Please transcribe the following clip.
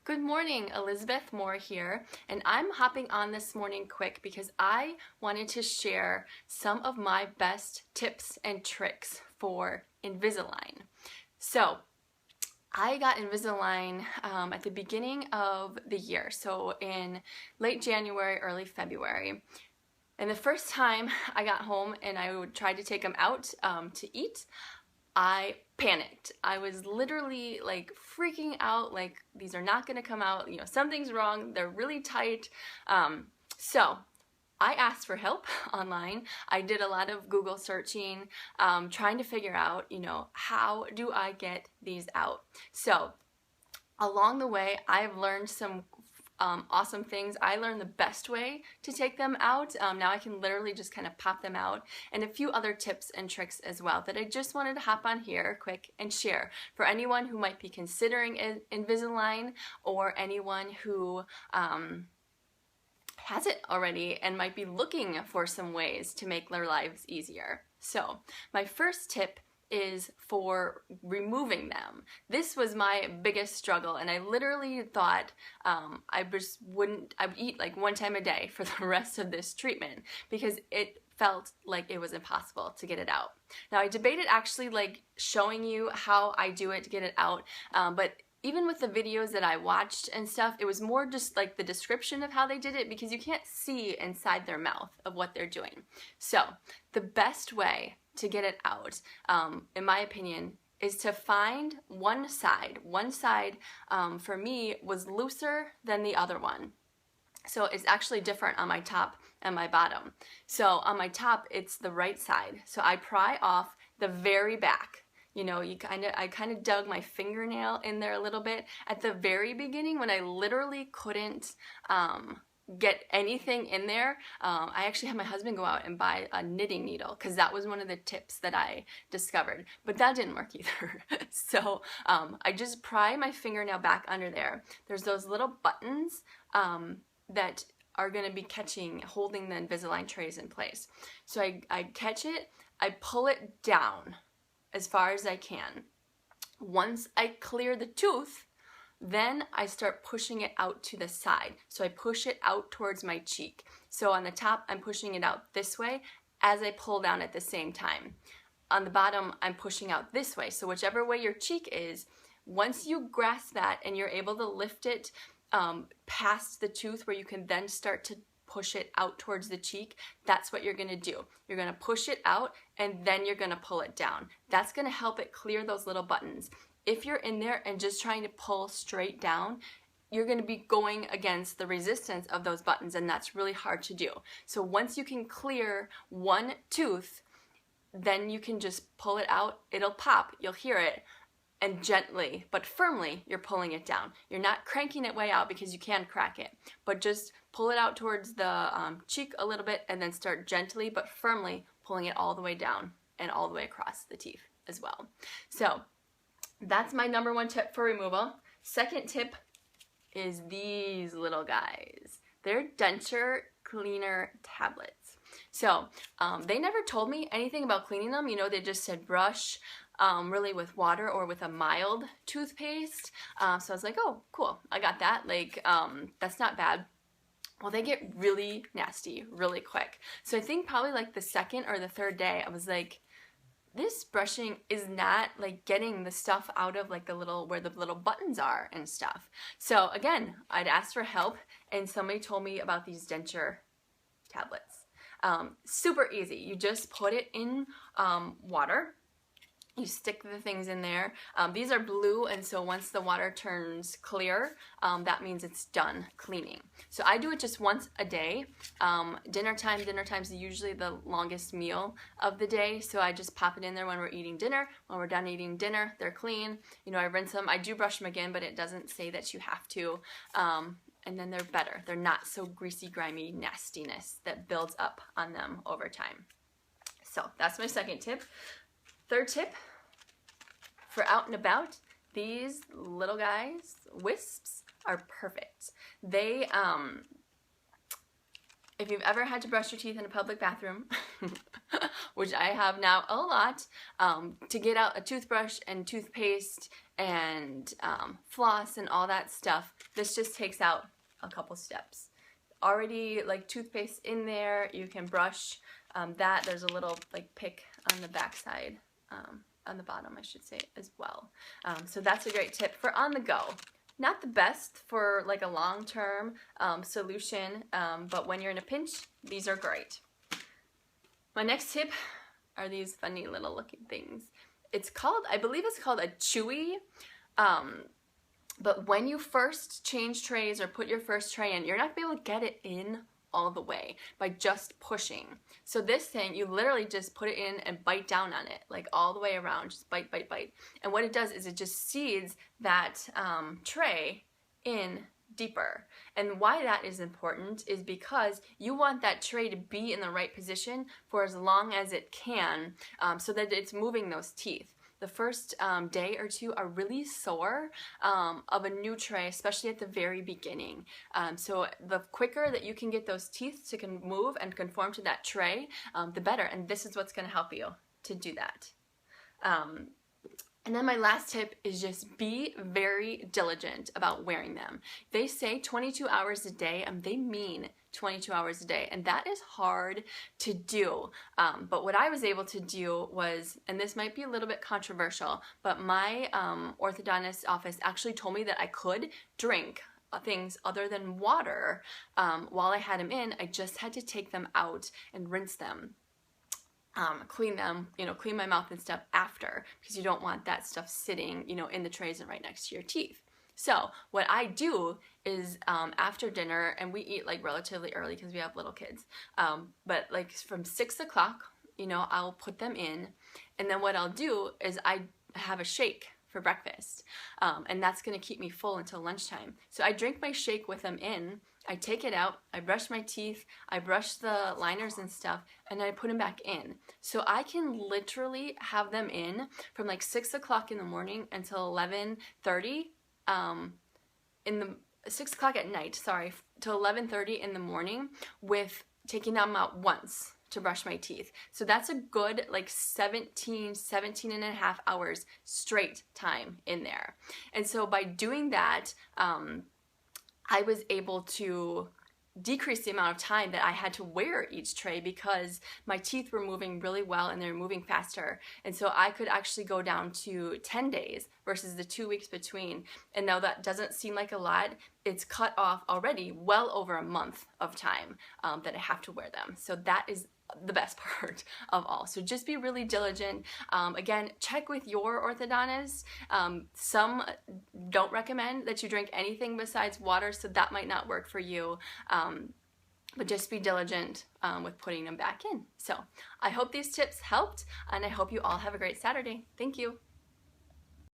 Good morning, Elizabeth Moore here, and I'm hopping on this morning quick because I wanted to share some of my best tips and tricks for Invisalign. So, I got Invisalign at the beginning of the year, so in late January, early February. And the first time I got home and I would try to take them out to eat, I panicked. I was literally like freaking out, like these are not gonna come out, something's wrong, they're really tight. So I asked for help online. I did a lot of Google searching, trying to figure out, how do I get these out? So along the way, I've learned some awesome things. I learned the best way to take them out. Now I can literally just kind of pop them out, and a few other tips and tricks as well that I just wanted to hop on here quick and share for anyone who might be considering Invisalign or anyone who has it already and might be looking for some ways to make their lives easier. So my first tip is for removing them. This was my biggest struggle, and I literally thought I would eat like one time a day for the rest of this treatment because it felt like it was impossible to get it out. Now I debated actually like showing you how I do it to get it out, but even with the videos that I watched and stuff, it was more just like the description of how they did it because you can't see inside their mouth of what they're doing. So the best way to get it out, in my opinion, is to find one side. One side, for me, was looser than the other one. So it's actually different on my top and my bottom. So on my top, it's the right side. So I pry off the very back. I kind of dug my fingernail in there a little bit at the very beginning when I literally couldn't get anything in there. I actually had my husband go out and buy a knitting needle because that was one of the tips that I discovered, but that didn't work either. So I just pry my fingernail back under there. There's those little buttons that are going to be holding the Invisalign trays in place. So I catch it, I pull it down as far as I can. Once I clear the tooth, then I start pushing it out to the side. So I push it out towards my cheek. So on the top, I'm pushing it out this way as I pull down at the same time. On the bottom, I'm pushing out this way. So whichever way your cheek is, once you grasp that and you're able to lift it past the tooth where you can then start to push it out towards the cheek, that's what you're gonna do. You're gonna push it out and then you're gonna pull it down. That's gonna help it clear those little buttons. If you're in there and just trying to pull straight down, you're gonna be going against the resistance of those buttons, and that's really hard to do. So once you can clear one tooth, then you can just pull it out, it'll pop, you'll hear it, and gently but firmly you're pulling it down. You're not cranking it way out because you can crack it, but just pull it out towards the cheek a little bit and then start gently but firmly pulling it all the way down and all the way across the teeth as well. So that's my number one tip for removal. Second tip is these little guys. They're denture cleaner tablets. So they never told me anything about cleaning them. They just said brush really with water or with a mild toothpaste. So I was like, oh, cool, I got that. Like, that's not bad. Well, they get really nasty really quick. So I think probably like the second or the third day, I was like, this brushing is not like getting the stuff out of like where the little buttons are and stuff. So again, I'd asked for help and somebody told me about these denture tablets. Super easy. You just put it in water. You stick the things in there. These are blue, and so once the water turns clear, that means it's done cleaning. So I do it just once a day. Dinner time's usually the longest meal of the day, so I just pop it in there when we're eating dinner. When we're done eating dinner, they're clean. I rinse them. I do brush them again, but it doesn't say that you have to. And then they're better. They're not so greasy, grimy nastiness that builds up on them over time. So that's my second tip. Third tip, for out and about, these little guys, wisps, are perfect. They if you've ever had to brush your teeth in a public bathroom, which I have now a lot, to get out a toothbrush and toothpaste and floss and all that stuff, this just takes out a couple steps. Already like toothpaste in there, you can brush that. There's a little like pick on the back side, on the bottom I should say as well. So that's a great tip for on the go. Not the best for like a long-term solution, but when you're in a pinch, these are great. My next tip are these funny little looking things. It's called, I believe it's called a Chewy, but when you first change trays or put your first tray in, you're not going to be able to get it in all the way by just pushing. So this thing, you literally just put it in and bite down on it, like all the way around, just bite, bite, bite. And what it does is it just seeds that tray in deeper. And why that is important is because you want that tray to be in the right position for as long as it can, so that it's moving those teeth. The first day or two are really sore of a new tray, especially at the very beginning. So the quicker that you can get those teeth to move and conform to that tray, the better. And this is what's going to help you to do that. And then my last tip is just be very diligent about wearing them. They say 22 hours a day, and they mean 22 hours a day, and that is hard to do. But what I was able to do was, and this might be a little bit controversial, but my orthodontist office actually told me that I could drink things other than water while I had them in. I just had to take them out and rinse them. Clean them, clean my mouth and stuff after, because you don't want that stuff sitting, in the trays and right next to your teeth. So what I do is after dinner, and we eat like relatively early because we have little kids, but like from 6 o'clock, I'll put them in, and then what I'll do is I have a shake for breakfast, and that's going to keep me full until lunchtime. So I drink my shake with them in, I take it out, I brush my teeth, I brush the liners and stuff, and I put them back in. So I can literally have them in from like 6 o'clock in the morning until 11:30, 6 o'clock at night, sorry, till 11:30 in the morning, with taking them out once to brush my teeth. So that's a good like 17 and a half hours straight time in there. And so by doing that, I was able to decrease the amount of time that I had to wear each tray, because my teeth were moving really well and they were moving faster. And so I could actually go down to 10 days versus the 2 weeks between. And though that doesn't seem like a lot, it's cut off already well over a month of time that I have to wear them. So that is the best part of all. So just be really diligent. Again, check with your orthodontist. Some don't recommend that you drink anything besides water, so that might not work for you. But just be diligent with putting them back in. So I hope these tips helped, and I hope you all have a great Saturday. Thank you.